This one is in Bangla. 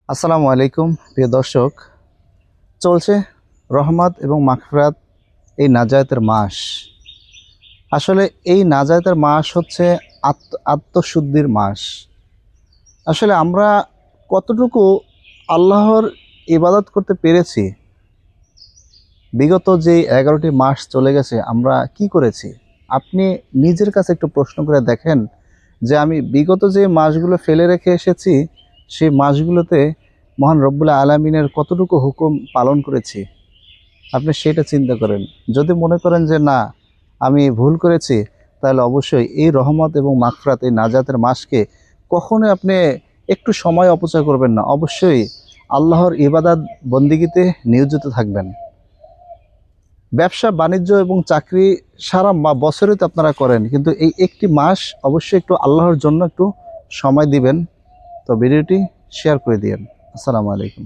আসসালামু আলাইকুম প্রিয় দর্শক। চলছে রহমত এবং মাগফিরাত এই নাজায়াতের মাস। আসলে এই নাজায়াতের মাস হচ্ছে আত্মশুদ্ধির মাস। আসলে আমরা কতটুকু আল্লাহর ইবাদত করতে পেরেছি, বিগত যে 11টি মাস চলে গেছে আমরা কি করেছি? আপনি নিজের কাছে একটু প্রশ্ন করে দেখেন যে আমি বিগত যে মাসগুলো ফেলে রেখে এসেছি সেই মাসগুলোতে মহান রব্বুল আলামিনের কতটুকু হুকুম পালন করেছি, আপনি সেটা চিন্তা করেন। যদি মনে করেন যে না আমি ভুল করেছি, তাহলে অবশ্যই এই রহমত এবং মাগফিরাত এই নাজাতের মাসকে কখনোই আপনি একটু সময় অপচয় করবেন না। অবশ্যই আল্লাহর ইবাদত বন্দিগিতে নিয়োজিত থাকবেন। ব্যবসা বাণিজ্য এবং চাকরি সারা বছরই তো আপনারা করেন, কিন্তু এই একটি মাস অবশ্যই একটু আল্লাহর জন্য একটু সময় দিবেন। তো ভিডিওটি শেয়ার করে দিয়েন। আসসালামু আলাইকুম।